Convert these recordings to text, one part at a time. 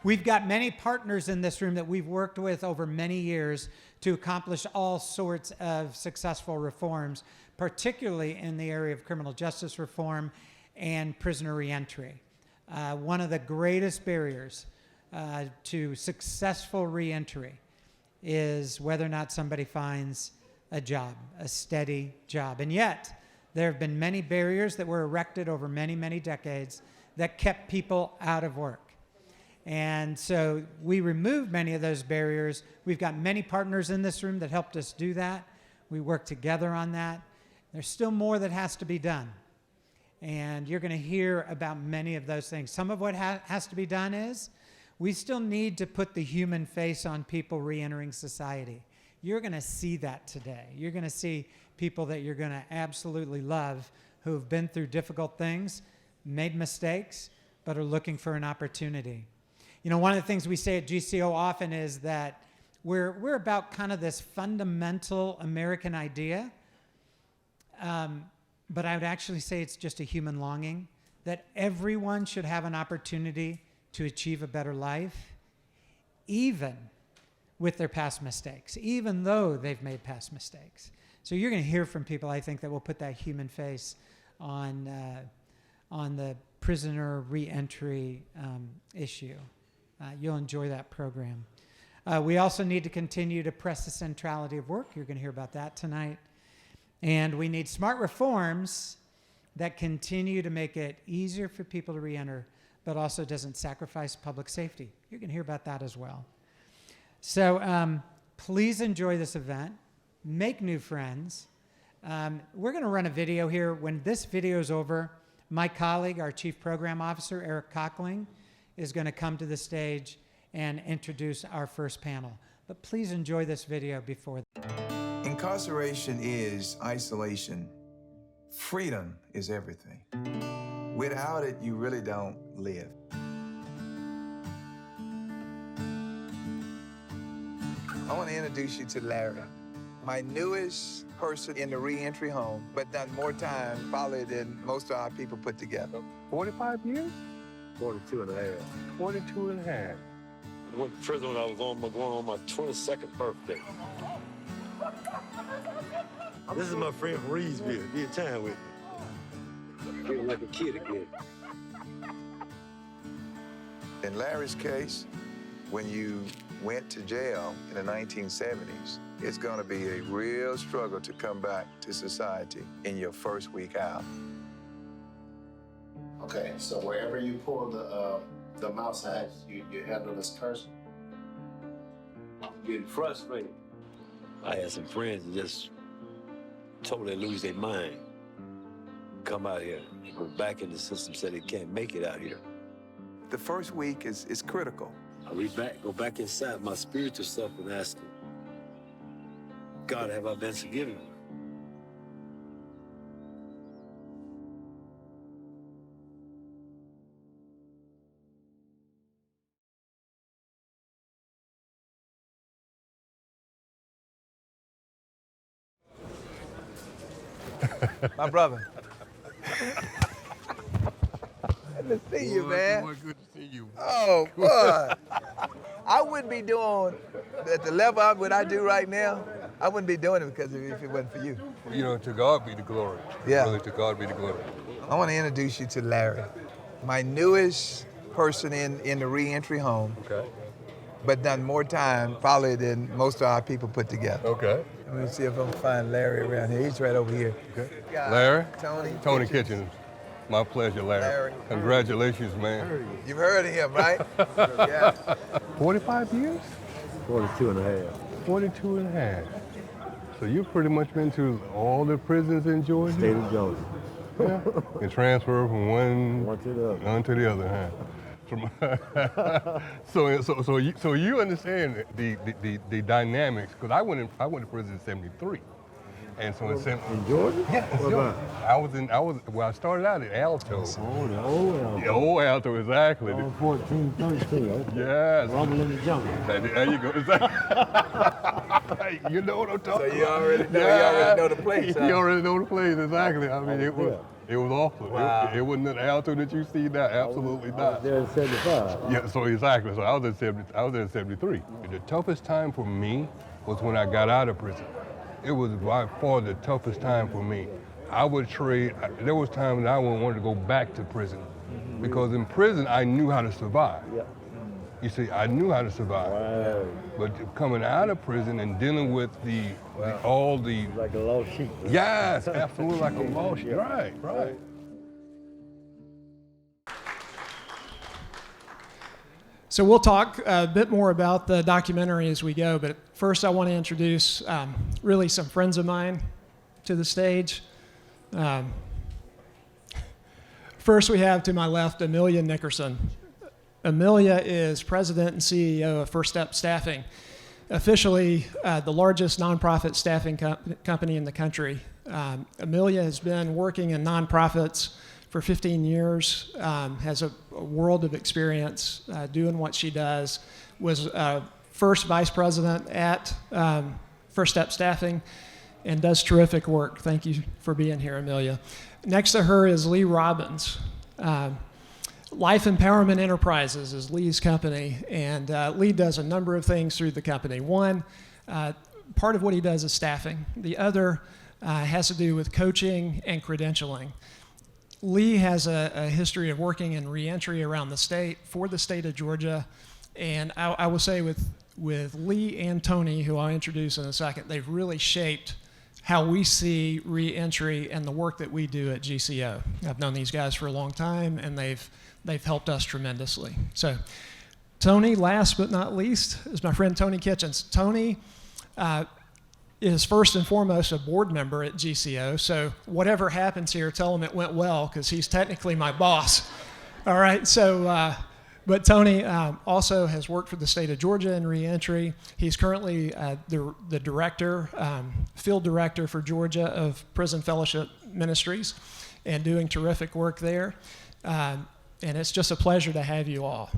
We've got many partners in this room that we've worked with over many years to accomplish all sorts of successful reforms, particularly in the area of criminal justice reform and prisoner reentry. One of the greatest barriers to successful reentry is whether or not somebody finds a job, a steady job. And yet, there have been many barriers that were erected over many, many decades that kept people out of work. And so we removed many of those barriers. We've got many partners in this room that helped us do that. We work together on that. There's still more that has to be done. And you're going to hear about many of those things. Some of what has to be done is we still need to put the human face on people reentering society. You're going to see that today. You're going to see people that you're going to absolutely love who have been through difficult things, made mistakes, but are looking for an opportunity. You know, one of the things we say at GCO often is that we're about kind of this fundamental American idea, but I would actually say it's just a human longing that everyone should have an opportunity to achieve a better life, even with their past mistakes, even though they've made past mistakes. So you're going to hear from people, I think, that will put that human face on the prisoner reentry issue. You'll enjoy that program. We also need to continue to press the centrality of work. You're going to hear about that tonight. And we need smart reforms that continue to make it easier for people to reenter, but also doesn't sacrifice public safety. You're going to hear about that as well. So please enjoy this event. Make new friends. We're going to run a video here. When this video is over, my colleague, our Chief Program Officer, Eric Cockling, is going to come to the stage and introduce our first panel. But please enjoy this video before. Incarceration is isolation. Freedom is everything. Without it, you really don't live. I want to introduce you to Larry, my newest person in the reentry home, but done more time probably than most of our people put together. 45 years? 42 and a half. 42 and a half. I went to prison when I was going on my 22nd birthday. This is my friend from Reedsville. Be in town with me. Feeling like a kid again. In Larry's case, when you went to jail in the 1970s, it's going to be a real struggle to come back to society in your first week out. Okay, so wherever you pull the mouse out, you handle this cursor? I'm getting frustrated. I had some friends that just totally lose their mind. Come out here, go back in the system, said they can't make it out here. The first week is critical. I go back inside my spiritual self and ask him, God, have I been forgiven? My brother. Good to see you, man. Boy, good to see you. Oh, boy. I wouldn't be doing, at the level of what I do right now, I wouldn't be doing it because if it wasn't for you. You know, to God be the glory. Yeah. Really, to God be the glory. I want to introduce you to Larry, my newest person in the reentry home, Okay. but done more time probably than most of our people put together. Okay. Let me see if I can find Larry around here. He's right over here. Okay. Got Larry? Tony Kitchens. My pleasure, Larry. Larry. Congratulations, man. You've heard of him, right? Yeah. 45 years? 42 and a half. 42 and a half. So you've pretty much been to all the prisons in Georgia? State of Georgia. Yeah. And transfer from one to the other. onto the other, huh? So you understand the dynamics, because I went to prison in '73. And so in Georgia? Yeah, What about? I started out at Alto. Oh, the old Alto. The old Alto, exactly. On 14, 13, okay. Yes. Rumble in the jungle. There you go. You know what I'm talking So you about. already know, you already know the place, huh? You already know the place, exactly. I mean, It was awful. Wow. It wasn't an altitude that you see now. Absolutely I not. was there in 75. Yeah, so exactly. So I was in 73. The toughest time for me was when I got out of prison. It was by far the toughest time for me. I would trade. There was times I wanted to go back to prison because in prison I knew how to survive. Yep. You see, I knew how to survive. Wow. But coming out of prison and dealing with all the Like a lost sheep. yes, absolutely like a lost sheep. Right. So we'll talk a bit more about the documentary as we go, but first I want to introduce really some friends of mine to the stage. First we have to my left Amelia Nickerson. Amelia is president and CEO of First Step Staffing, officially the largest nonprofit staffing company in the country. Amelia has been working in nonprofits for 15 years, has a world of experience doing what she does, was first vice president at First Step Staffing, and does terrific work. Thank you for being here, Amelia. Next to her is Lee Robbins. Life Empowerment Enterprises is Lee's company, and Lee does a number of things through the company. One, part of what he does is staffing. The other has to do with coaching and credentialing. Lee has a history of working in reentry around the state for the state of Georgia, and I will say with Lee and Tony, who I'll introduce in a second, they've really shaped how we see reentry and the work that we do at GCO. I've known these guys for a long time, and they've helped us tremendously. So Tony, last but not least, is my friend Tony Kitchens. Tony is first and foremost a board member at GCO, so whatever happens here, tell him it went well, because he's technically my boss. All right, so, but Tony also has worked for the state of Georgia in reentry. He's currently the director, field director for Georgia of Prison Fellowship Ministries, and doing terrific work there. And it's just a pleasure to have you all.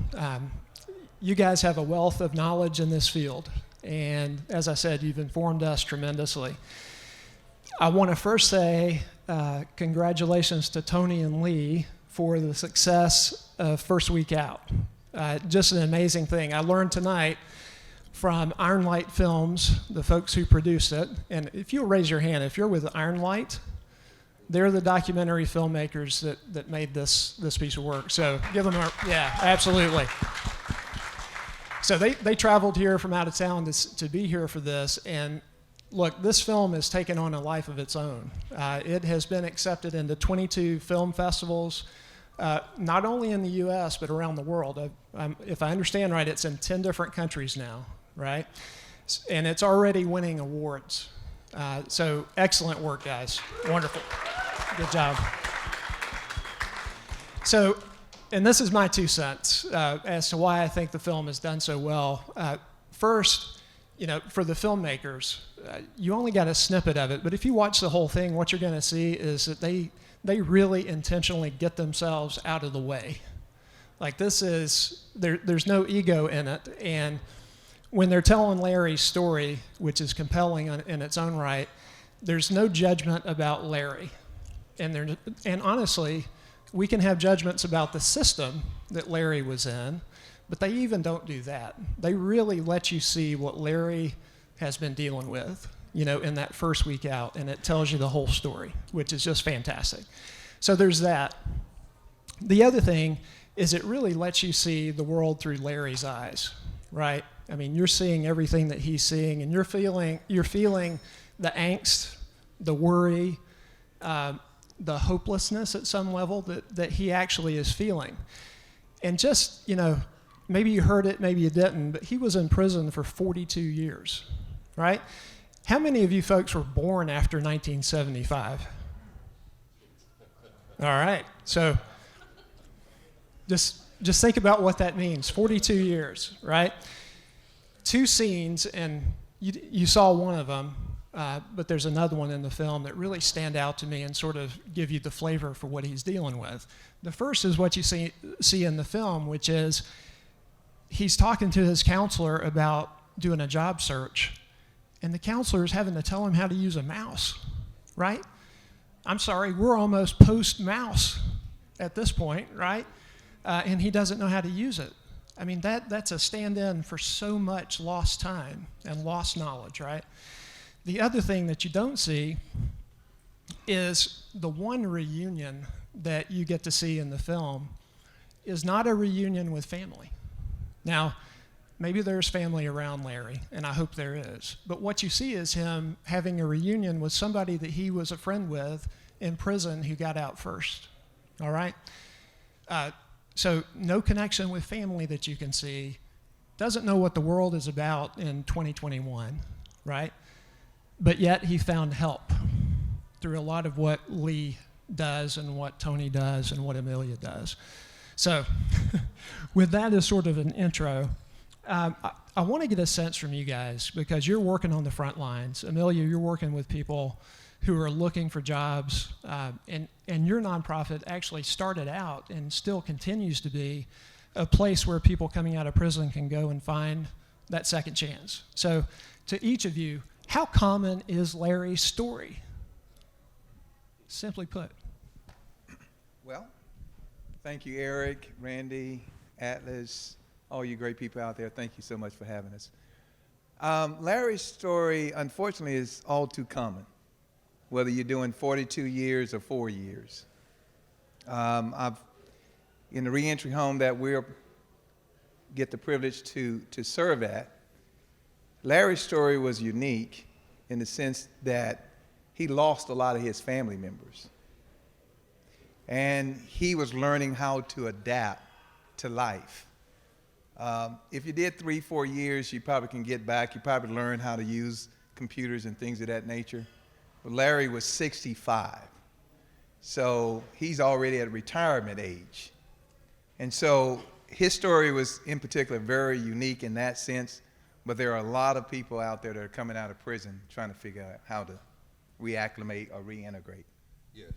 You guys have a wealth of knowledge in this field, and as I said, you've informed us tremendously. I want to first say congratulations to Tony and Lee for the success of First Week Out. Just an amazing thing. I learned tonight from Iron Light Films, the folks who produced it, and if you'll raise your hand, if you're with Iron Light, they're the documentary filmmakers that made this piece of work. So give them yeah, absolutely. So they traveled here from out of town to be here for this. And look, this film has taken on a life of its own. It has been accepted into 22 film festivals, not only in the US, but around the world. If I understand right, it's in 10 different countries now, right? And it's already winning awards. So excellent work, guys. Wonderful. Good job. So, and this is my 2 cents as to why I think the film has done so well. First, for the filmmakers, you only got a snippet of it, but if you watch the whole thing, what you're going to see is that they really intentionally get themselves out of the way. Like there's no ego in it, and when they're telling Larry's story, which is compelling in its own right, there's no judgment about Larry. And honestly, we can have judgments about the system that Larry was in, but they even don't do that. They really let you see what Larry has been dealing with, in that first week out, and it tells you the whole story, which is just fantastic. So there's that. The other thing is it really lets you see the world through Larry's eyes, right? I mean, you're seeing everything that he's seeing, and you're feeling the angst, the worry, the hopelessness at some level that he actually is feeling. And just, maybe you heard it, maybe you didn't, but he was in prison for 42 years, right? How many of you folks were born after 1975? All right, so just think about what that means, 42 years, right? 2 scenes, and you saw one of them, but there's another one in the film that really stand out to me and sort of give you the flavor for what he's dealing with. The first is what you see in the film, which is he's talking to his counselor about doing a job search, and the counselor is having to tell him how to use a mouse, right? I'm sorry, we're almost post-mouse at this point, right? And he doesn't know how to use it. I mean, that's a stand-in for so much lost time and lost knowledge, right? The other thing that you don't see is the one reunion that you get to see in the film is not a reunion with family. Now, maybe there's family around Larry, and I hope there is. But what you see is him having a reunion with somebody that he was a friend with in prison who got out first, all right? So no connection with family that you can see. Doesn't know what the world is about in 2021, right? But yet he found help through a lot of what Lee does and what Tony does and what Amelia does. So with that as sort of an intro, I want to get a sense from you guys, because you're working on the front lines. Amelia, you're working with people who are looking for jobs, and your nonprofit actually started out and still continues to be a place where people coming out of prison can go and find that second chance. So to each of you, how common is Larry's story? Simply put. Well, thank you, Eric, Randy, Atlas, all you great people out there. Thank you so much for having us. Larry's story, unfortunately, is all too common, whether you're doing 42 years or 4 years. In the reentry home that we get the privilege to serve at, Larry's story was unique in the sense that he lost a lot of his family members. And he was learning how to adapt to life. If you did 3-4 years, you probably can get back. You probably learn how to use computers and things of that nature. But Larry was 65. So he's already at retirement age. And so his story was, in particular, very unique in that sense. But there are a lot of people out there that are coming out of prison trying to figure out how to reacclimate or reintegrate. Yes.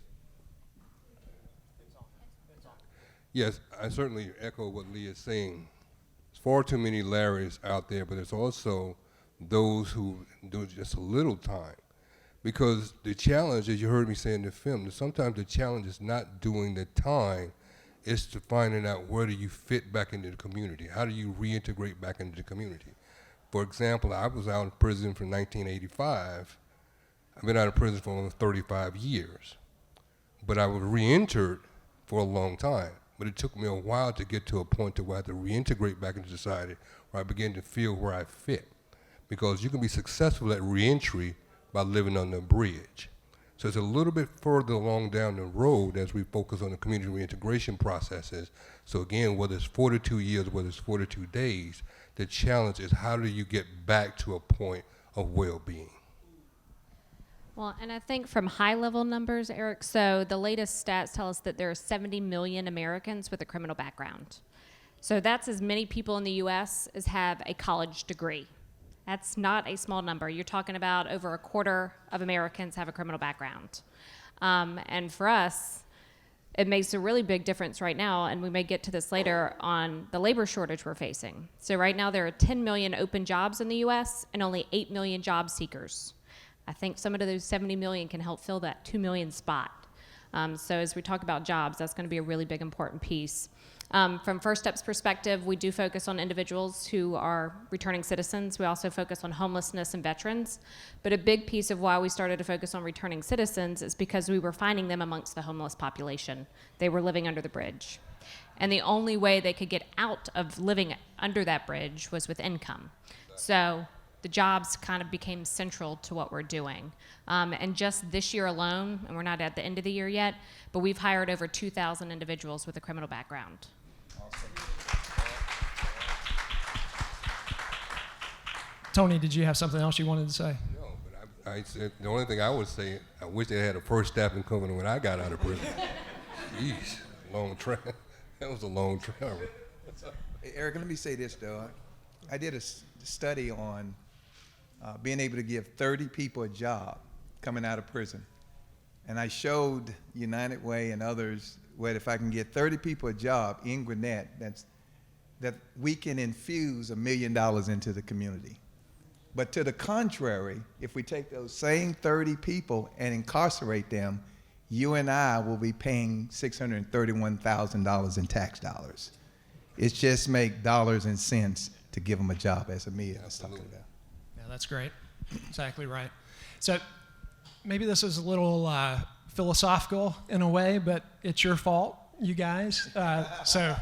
Yes, I certainly echo what Lee is saying. There's far too many Larrys out there, but there's also those who do just a little time. Because the challenge, as you heard me say in the film, sometimes the challenge is not doing the time, it's to finding out where do you fit back into the community. How do you reintegrate back into the community? For example, I was out of prison from 1985. I've been out of prison for almost 35 years. But I was reentered for a long time. But it took me a while to get to a point to where I had to reintegrate back into society, where I began to feel where I fit. Because you can be successful at reentry by living on the bridge. So it's a little bit further along down the road as we focus on the community reintegration processes. So again, whether it's 42 years, whether it's 42 days, the challenge is how do you get back to a point of well-being? Well, and I think from high-level numbers, Eric, so the latest stats tell us that there are 70 million Americans with a criminal background. So that's as many people in the U.S. as have a college degree. That's not a small number. You're talking about over a quarter of Americans have a criminal background. And for us, it makes a really big difference right now, and we may get to this later, on the labor shortage we're facing. So right now there are 10 million open jobs in the U.S. and only 8 million job seekers. I think some of those 70 million can help fill that 2 million spot. So as we talk about jobs, that's going to be a really big important piece. From First Step's perspective, we do focus on individuals who are returning citizens. We also focus on homelessness and veterans. But a big piece of why we started to focus on returning citizens is because we were finding them amongst the homeless population. They were living under the bridge. And the only way they could get out of living under that bridge was with income. So the jobs kind of became central to what we're doing. And just this year alone, and we're not at the end of the year yet, but we've hired over 2,000 individuals with a criminal background. Awesome. Tony, did you have something else you wanted to say? No, but I said the only thing I would say, I wish they had a first staffing company when I got out of prison. Jeez, long travel. That was a long travel. Hey, Eric, let me say this, though. I did a study on being able to give 30 people a job coming out of prison. And I showed United Way and others where if I can get 30 people a job in Gwinnett, that we can infuse $1 million into the community. But to the contrary, if we take those same 30 people and incarcerate them, you and I will be paying $631,000 in tax dollars. It's just make dollars and cents to give them a job, as Amelia was talking about. Yeah, that's great. Exactly right. So maybe this is a little philosophical in a way, but it's your fault, you guys. So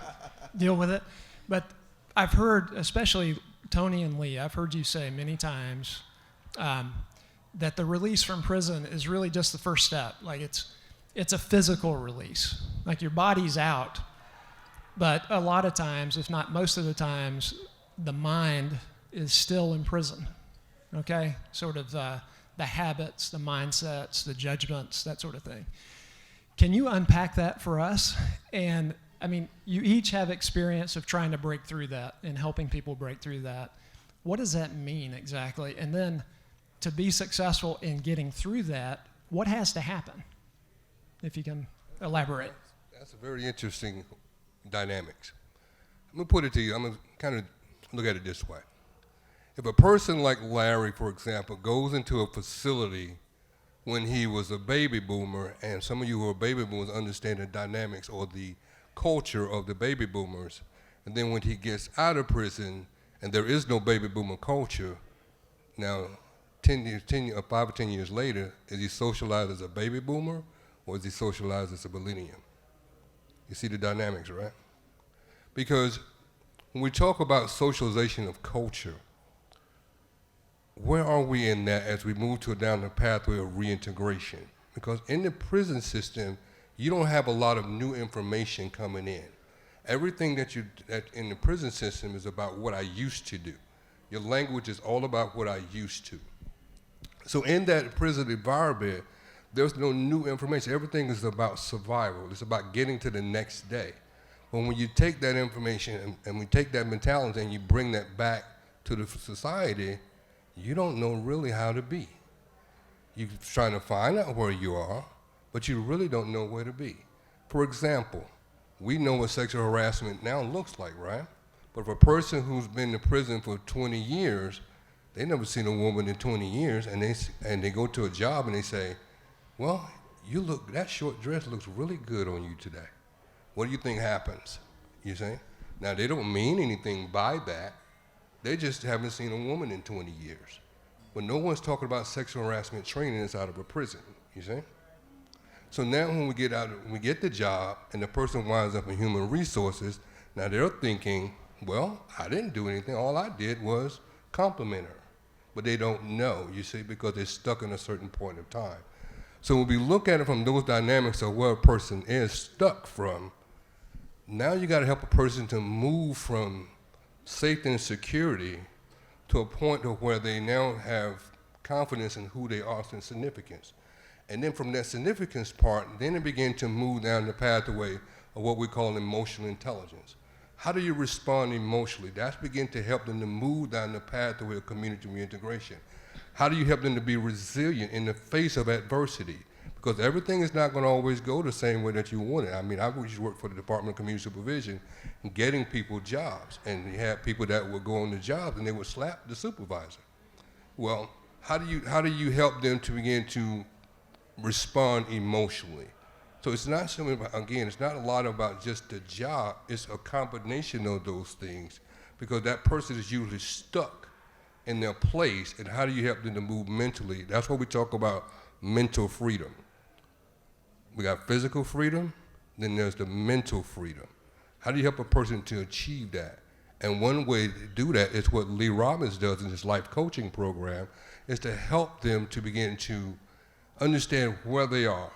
deal with it. But I've heard, especially Tony and Lee, I've heard you say many times that the release from prison is really just the first step. Like it's a physical release. Like your body's out, but a lot of times, if not most of the times, the mind is still in prison. Okay, sort of the habits, the mindsets, the judgments, that sort of thing. Can you unpack that for us? And I mean, you each have experience of trying to break through that and helping people break through that. What does that mean exactly? And then to be successful in getting through that, what has to happen? If you can elaborate. That's a very interesting dynamics. I'm gonna put it to you, I'm gonna kind of look at it this way. If a person like Larry, for example, goes into a facility when he was a baby boomer, and some of you who are baby boomers understand the dynamics or the culture of the baby boomers, and then when he gets out of prison and there is no baby boomer culture, now 5 or 10 years later, is he socialized as a baby boomer or is he socialized as a millennium? You see the dynamics, right? Because when we talk about socialization of culture, where are we in that as we move down the pathway of reintegration? Because in the prison system, you don't have a lot of new information coming in. Everything that in the prison system is about what I used to do. Your language is all about what I used to. So in that prison environment, there's no new information. Everything is about survival. It's about getting to the next day. But when you take that information and we take that mentality and you bring that back to the society, you don't know really how to be. You're trying to find out where you are, but you really don't know where to be. For example, we know what sexual harassment now looks like, right? But for a person who's been in prison for 20 years, they never seen a woman in 20 years, and they go to a job and they say, well, that short dress looks really good on you today. What do you think happens? You see? Now, they don't mean anything by that. They just haven't seen a woman in 20 years. But no one's talking about sexual harassment training inside of a prison, you see? So now when we get the job and the person winds up in human resources, now they're thinking, well, I didn't do anything. All I did was compliment her. But they don't know, you see, because they're stuck in a certain point of time. So when we look at it from those dynamics of where a person is stuck from, now you got to help a person to move from safety and security to a point of where they now have confidence in who they are and significance. And then from that significance part, then they begin to move down the pathway of what we call emotional intelligence. How do you respond emotionally? That's begin to help them to move down the pathway of community reintegration. How do you help them to be resilient in the face of adversity? Because everything is not going to always go the same way that you want it. I mean, I used to work for the Department of Community Supervision and getting people jobs. And you had people that would go on the jobs and they would slap the supervisor. Well, how do you help them to begin to respond emotionally? So it's not something about, again, it's not a lot about just the job. It's a combination of those things because that person is usually stuck in their place. And how do you help them to move mentally? That's what we talk about mental freedom. We got physical freedom, then there's the mental freedom. How do you help a person to achieve that? And one way to do that is what Lee Robbins does in his life coaching program, is to help them to begin to understand where they are,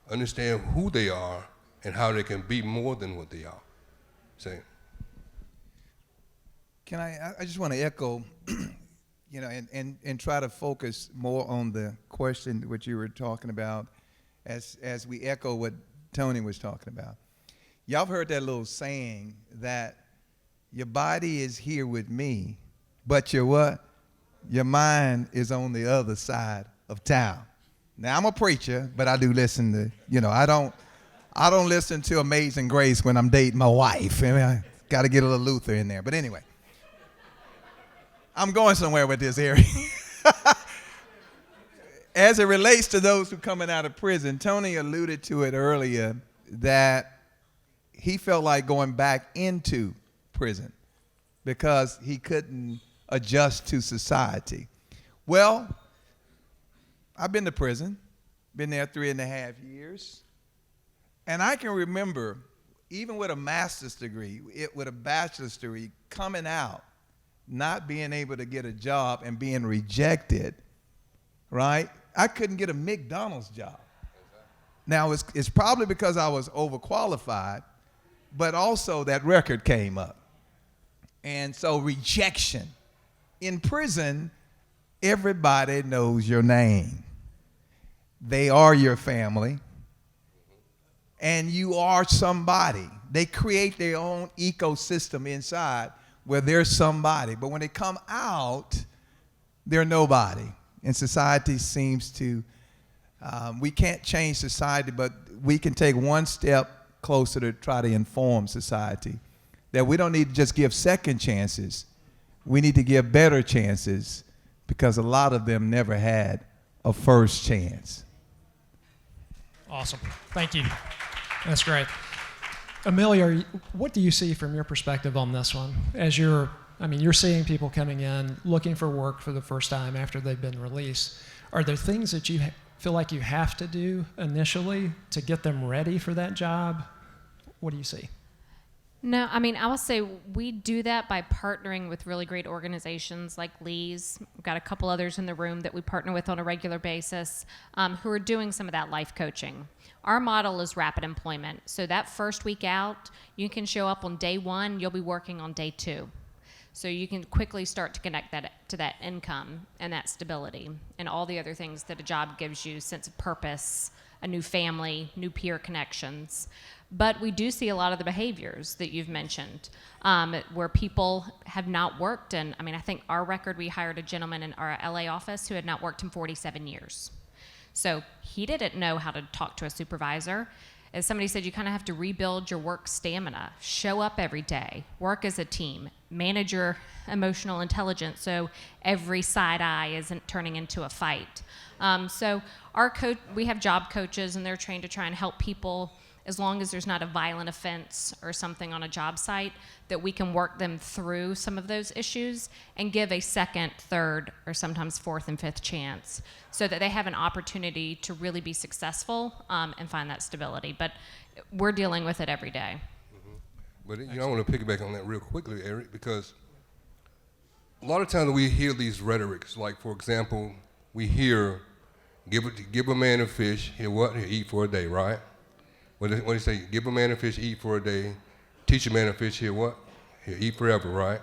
understand who they are, and how they can be more than what they are. See? Can I just want to echo, you know, and try to focus more on the question which you were talking about as we echo what Tony was talking about. Y'all have heard that little saying that your body is here with me, but your what? Your mind is on the other side of town. Now, I'm a preacher, but I do listen to, you know, I don't listen to Amazing Grace when I'm dating my wife. I mean, I got to get a little Luther in there. But anyway, I'm going somewhere with this area. as it relates to those who coming out of prison, Tony alluded to it earlier that he felt like going back into prison because he couldn't adjust to society. Well, I've been to prison, been there 3.5 years, and I can remember, even with a master's degree, with a bachelor's degree, coming out, not being able to get a job and being rejected, right? I couldn't get a McDonald's job. Now, it's probably because I was overqualified, but also that record came up. And so rejection. In prison, everybody knows your name. They are your family. And you are somebody. They create their own ecosystem inside where there's somebody. But when they come out, they're nobody. And society seems to, we can't change society, but we can take one step closer to try to inform society that we don't need to just give second chances. We need to give better chances because a lot of them never had a first chance. Awesome. Thank you. That's great. Amelia, what do you see from your perspective on this one? As you're seeing people coming in looking for work for the first time after they've been released. Are there things that you feel like you have to do initially to get them ready for that job? What do you see? No, I mean, I will say we do that by partnering with really great organizations like Lee's. We've got a couple others in the room that we partner with on a regular basis who are doing some of that life coaching. Our model is rapid employment. So that first week out, you can show up on day one, you'll be working on day two. So you can quickly start to connect that to that income and that stability and all the other things that a job gives you, sense of purpose, a new family, new peer connections. But we do see a lot of the behaviors that you've mentioned where people have not worked. And I mean, I think our record, we hired a gentleman in our LA office who had not worked in 47 years. So he didn't know how to talk to a supervisor. As somebody said, you kind of have to rebuild your work stamina, show up every day, work as a team, manage your emotional intelligence so every side eye isn't turning into a fight. So we have job coaches, and they're trained to try and help people as long as there's not a violent offense or something on a job site, that we can work them through some of those issues and give a second, third, or sometimes fourth and fifth chance so that they have an opportunity to really be successful and find that stability. But we're dealing with it every day. Mm-hmm. But I want to piggyback on that real quickly, Eric, because a lot of times we hear these rhetorics, like, for example, we hear, give a man a fish, he'll eat for a day, right? When they say, give a man a fish, eat for a day, teach a man a fish, he'll eat forever, right?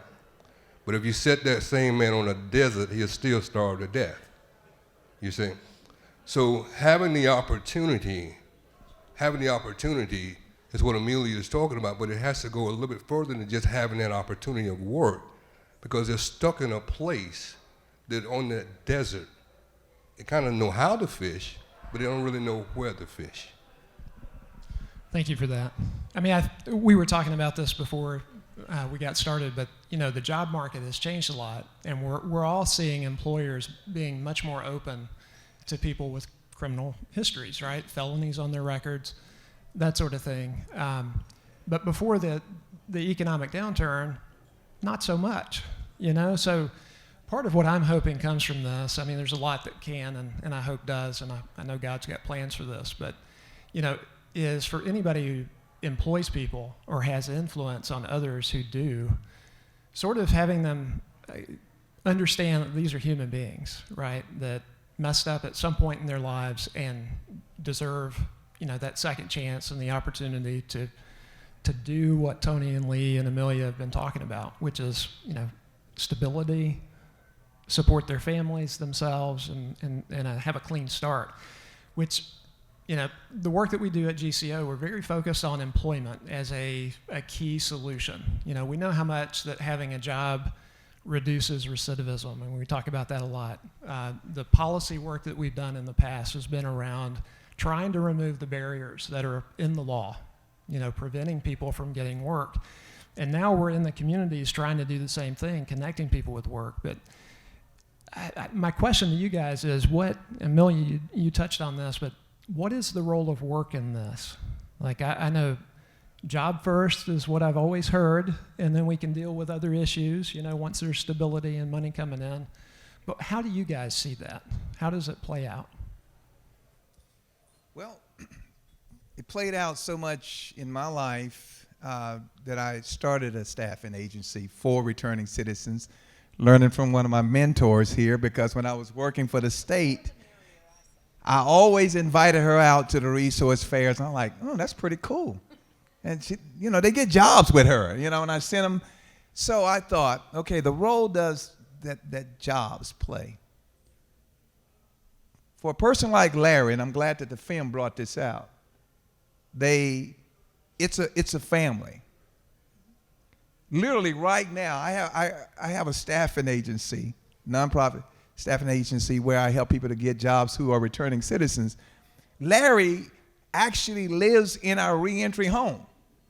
But if you set that same man on a desert, he'll still starve to death, you see? So having the opportunity is what Amelia is talking about, but it has to go a little bit further than just having that opportunity of work, because they're stuck in a place that on that desert, they kind of know how to fish, but they don't really know where to fish. Thank you for that. I mean, we were talking about this before we got started, but the job market has changed a lot, and we're all seeing employers being much more open to people with criminal histories, right? Felonies on their records, that sort of thing. But before the economic downturn, not so much, So part of what I'm hoping comes from this, I mean, there's a lot that can and I hope does, and I know God's got plans for this, but, is for anybody who employs people or has influence on others who do, sort of having them understand that these are human beings, right? That messed up at some point in their lives and deserve, that second chance and the opportunity to do what Tony and Lee and Amelia have been talking about, which is, stability, support their families, themselves, and have a clean start, which, the work that we do at GCO, we're very focused on employment as a key solution. We know how much that having a job reduces recidivism, and we talk about that a lot. The policy work that we've done in the past has been around trying to remove the barriers that are in the law, preventing people from getting work. And now we're in the communities trying to do the same thing, connecting people with work. But my question to you guys is, what, Amelia, you touched on this, but what is the role of work in this? Like, I know job first is what I've always heard, and then we can deal with other issues, once there's stability and money coming in. But how do you guys see that? How does it play out? Well, it played out so much in my life that I started a staffing agency for returning citizens, learning from one of my mentors here, because when I was working for the state, I always invited her out to the resource fairs. And I'm like, oh, that's pretty cool. And she, they get jobs with her, and I sent them. So I thought, okay, the role does that jobs play. For a person like Larry, and I'm glad that the film brought this out, it's a family. Literally right now, I have a staffing agency, nonprofit staffing agency, where I help people to get jobs who are returning citizens. Larry actually lives in our reentry home,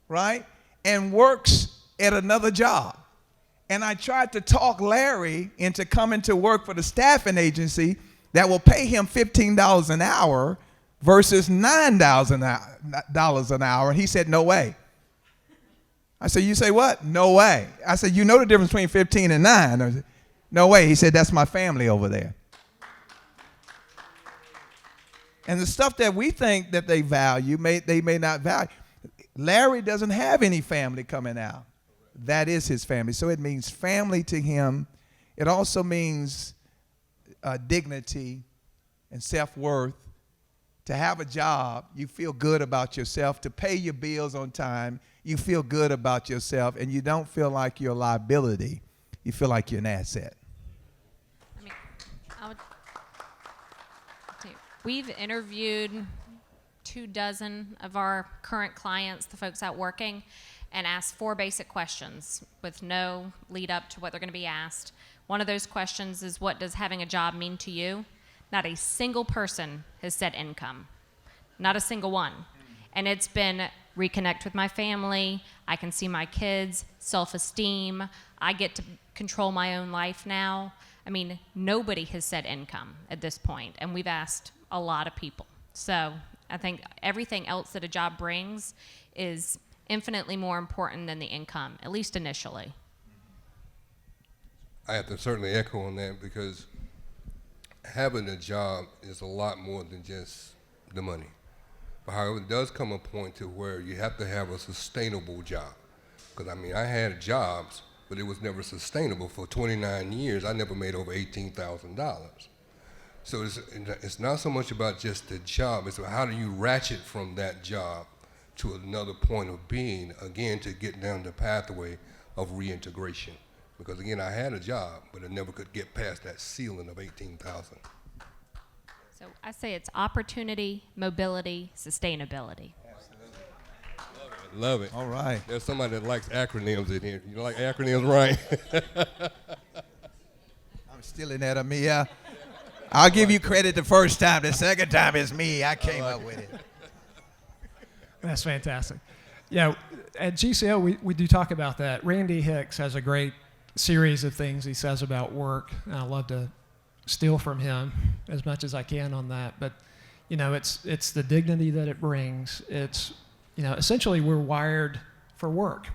right? And works at another job. And I tried to talk Larry into coming to work for the staffing agency that will pay him $15 an hour versus $9 an hour. And he said, no way. I said, you say what? No way. I said, you know the difference between 15 and 9. I said, no way. He said, that's my family over there. And the stuff that we think that they value, they may not value. Larry doesn't have any family coming out. That is his family. So it means family to him. It also means dignity and self-worth. To have a job, you feel good about yourself. To pay your bills on time, you feel good about yourself, and you don't feel like you're a liability. You feel like you're an asset. I mean, we've interviewed 24 of our current clients, the folks out working, and asked 4 basic questions with no lead up to what they're going to be asked. One of those questions is, what does having a job mean to you? Not a single person has said income. Not a single one. And it's been reconnect with my family, I can see my kids, self-esteem, I get to control my own life now. I mean, nobody has said income at this point, and we've asked a lot of people. So I think everything else that a job brings is infinitely more important than the income, at least initially. I have to certainly echo on that, because having a job is a lot more than just the money. But however, it does come a point to where you have to have a sustainable job. Because I mean, I had jobs, but it was never sustainable. For 29 years, I never made over $18,000. So it's not so much about just the job, it's about how do you ratchet from that job to another point of being, again, to get down the pathway of reintegration. Because again, I had a job, but I never could get past that ceiling of 18,000. So I say it's opportunity, mobility, sustainability. Love it. All right. There's somebody that likes acronyms in here. You like acronyms, right? I'm stealing that, Amelia. I'll give you credit the first time. The second time it's me. I came up with it. That's fantastic. Yeah, at GCO, we do talk about that. Randy Hicks has a great series of things he says about work, and I love to steal from him as much as I can on that. But, it's the dignity that it brings. It's, essentially we're wired for work.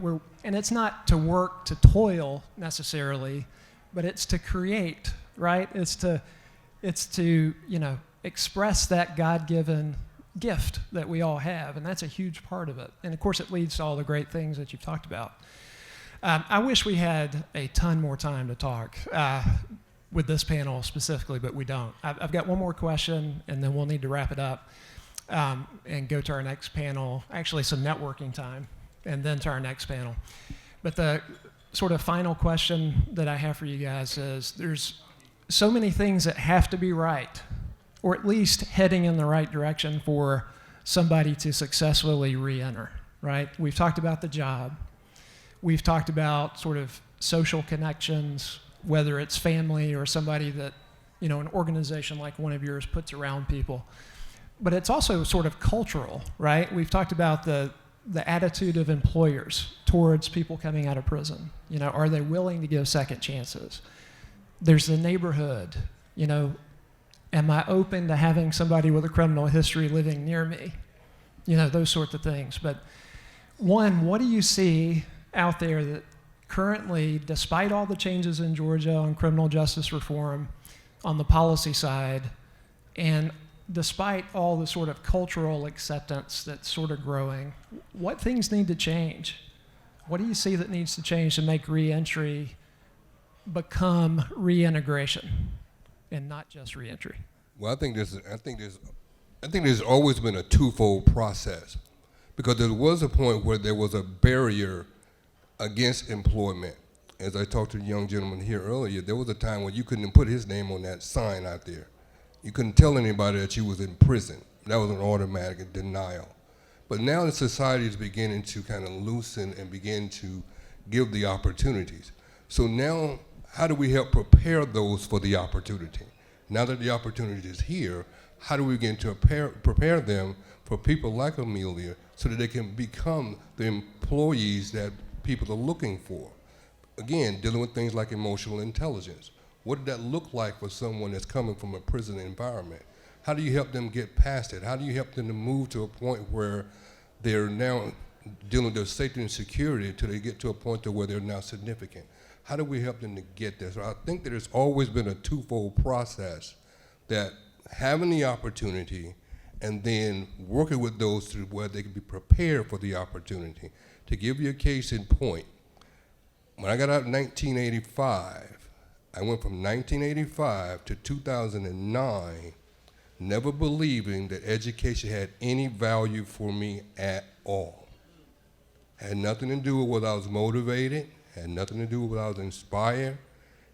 And it's not to work to toil necessarily, but it's to create, right? It's to express that God-given gift that we all have, and that's a huge part of it. And of course, it leads to all the great things that you've talked about. I wish we had a ton more time to talk with this panel specifically, but we don't. I've got one more question, and then we'll need to wrap it up and go to our next panel, actually some networking time, and then to our next panel. But the sort of final question that I have for you guys is, there's so many things that have to be right, or at least heading in the right direction for somebody to successfully re-enter, right? We've talked about the job. We've talked about sort of social connections, whether it's family or somebody that, an organization like one of yours puts around people. But it's also sort of cultural, right? We've talked about the attitude of employers towards people coming out of prison. Are they willing to give second chances? There's the neighborhood. You know, am I open to having somebody with a criminal history living near me? You know, those sorts of things. But one, what do you see out there that currently, despite all the changes in Georgia on criminal justice reform, on the policy side, and despite all the sort of cultural acceptance that's sort of growing, what things need to change? What do you see that needs to change to make reentry become reintegration and not just reentry? Well, I think there's always been a twofold process, because there was a point where there was a barrier against employment. As I talked to the young gentleman here earlier, there was a time when you couldn't put his name on that sign out there. You couldn't tell anybody that you was in prison. That was an automatic denial. But now the society is beginning to kind of loosen and begin to give the opportunities. So now, how do we help prepare those for the opportunity? Now that the opportunity is here, how do we begin to prepare them for people like Amelia so that they can become the employees that people are looking for? Again, dealing with things like emotional intelligence. What did that look like for someone that's coming from a prison environment? How do you help them get past it? How do you help them to move to a point where they're now dealing with their safety and security until they get to a point to where they're now significant? How do we help them to get there? So I think that there's always been a twofold process, that having the opportunity and then working with those to where they can be prepared for the opportunity. To give you a case in point, when I got out in 1985, I went from 1985 to 2009 never believing that education had any value for me at all. Had nothing to do with whether I was motivated, had nothing to do with whether I was inspired.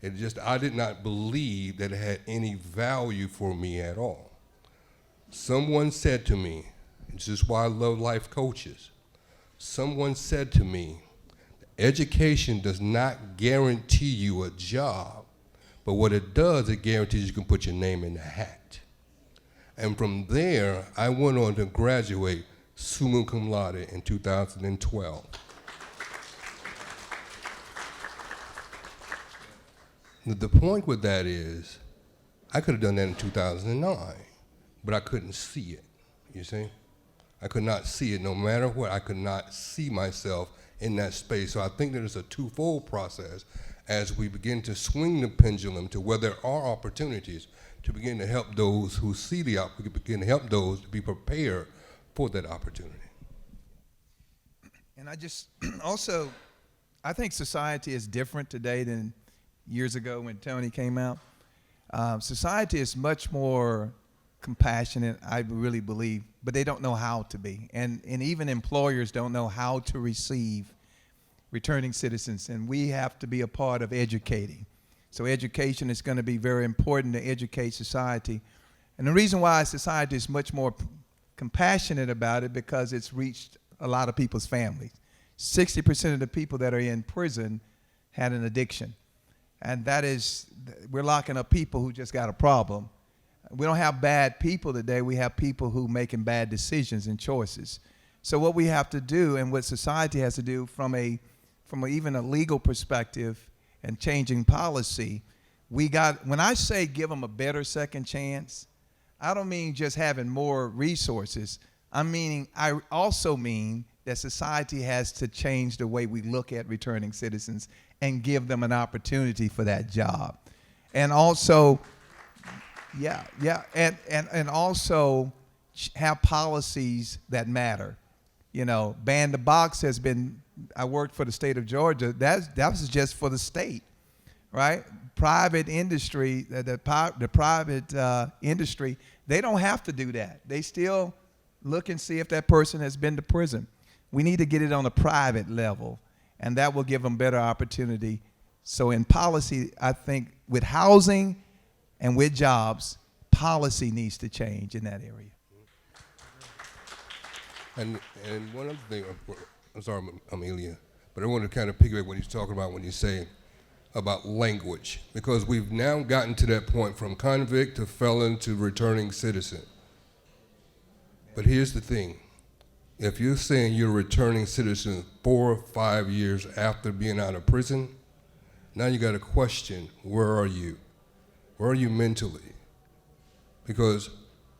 It just, I did not believe that it had any value for me at all. Someone said to me, this is why I love life coaches, someone said to me, education does not guarantee you a job, but what it does, it guarantees you can put your name in the hat. And from there, I went on to graduate summa cum laude in 2012. The point with that is, I could have done that in 2009, but I couldn't see it, you see? I could not see it no matter what. I could not see myself in that space. So I think that it's a twofold process as we begin to swing the pendulum to where there are opportunities to begin to help those who see the opportunity, begin to help those to be prepared for that opportunity. And I just also, I think society is different today than years ago when Tony came out. Society is much more compassionate, I really believe, but they don't know how to be. And even employers don't know how to receive returning citizens, and we have to be a part of educating. So education is going to be very important to educate society. And the reason why society is much more compassionate about it, because it's reached a lot of people's families. 60% of the people that are in prison had an addiction. And that is, we're locking up people who just got a problem. We don't have bad people today. We have people who making bad decisions and choices. So what we have to do, and what society has to do from even a legal perspective and changing policy, when I say give them a better second chance, I don't mean just having more resources. I also mean that society has to change the way we look at returning citizens and give them an opportunity for that job. And also, and also have policies that matter. You know, ban the box has been, I worked for the state of Georgia, that was just for the state, right? Private industry, the private industry, they don't have to do that. They still look and see if that person has been to prison. We need to get it on a private level, and that will give them better opportunity. So in policy, I think with housing and with jobs, policy needs to change in that area. And one other thing, I'm sorry, Amelia, but I want to kind of piggyback what he's talking about when you say about language, because we've now gotten to that point from convict to felon to returning citizen. But here's the thing. If you're saying you're a returning citizen 4 or 5 years after being out of prison, Now you got to question, where are you? Where are you mentally? Because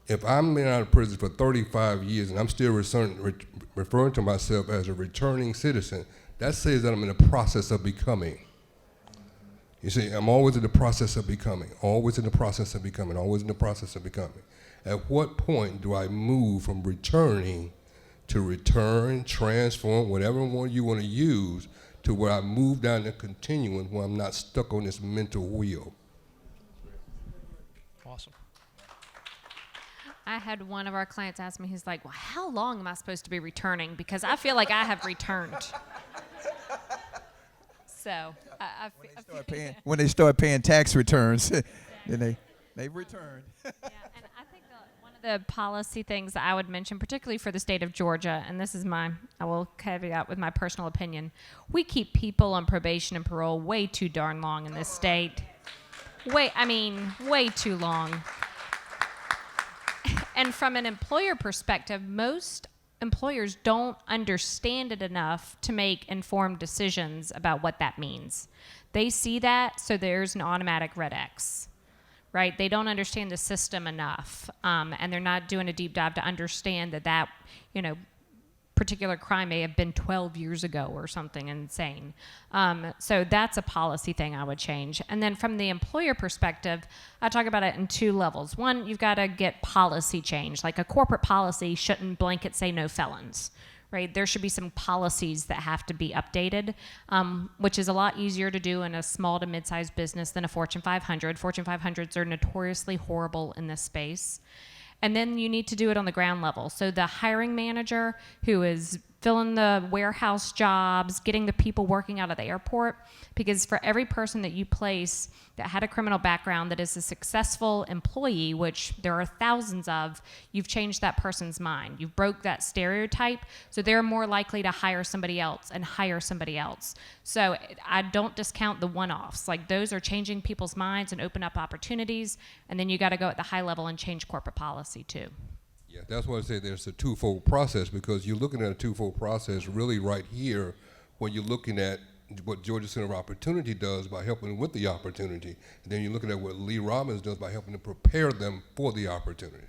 if I'm been out of prison for 35 years and I'm still referring to myself as a returning citizen, that says that I'm in the process of becoming. You see, I'm always in the process of becoming, always in the process of becoming, always in the process of becoming. At what point do I move from returning to return, transform, whatever one you want to use, to where I move down the continuum where I'm not stuck on this mental wheel? Awesome. I had one of our clients ask me, he's like, well, how long am I supposed to be returning? Because I feel like I have returned. So when they start paying tax returns, then they return. Yeah, and I think one of the policy things that I would mention, particularly for the state of Georgia, and this is I will caveat with my personal opinion, we keep people on probation and parole way too darn long in this state. Way too long. And from an employer perspective, most employers don't understand it enough to make informed decisions about what that means. They see that, so there's an automatic red X, right? They don't understand the system enough, and they're not doing a deep dive to understand that particular crime may have been 12 years ago or something insane. So that's a policy thing I would change. And then from the employer perspective, I talk about it in two levels. One, you've got to get policy change. Like a corporate policy shouldn't blanket say no felons, right? There should be some policies that have to be updated, which is a lot easier to do in a small to mid-sized business than a Fortune 500. Fortune 500s are notoriously horrible in this space. And then you need to do it on the ground level. So the hiring manager who is filling the warehouse jobs, getting the people working out of the airport, because for every person that you place that had a criminal background that is a successful employee, which there are thousands of, you've changed that person's mind. You've broke that stereotype, so they're more likely to hire somebody else and hire somebody else. So I don't discount the one-offs. Like those are changing people's minds and open up opportunities, and then you got to go at the high level and change corporate policy too. Yeah, that's why I say there's a twofold process, because you're looking at a twofold process really right here where you're looking at what Georgia Center of Opportunity does by helping them with the opportunity. And then you're looking at what Lee Robbins does by helping to prepare them for the opportunity.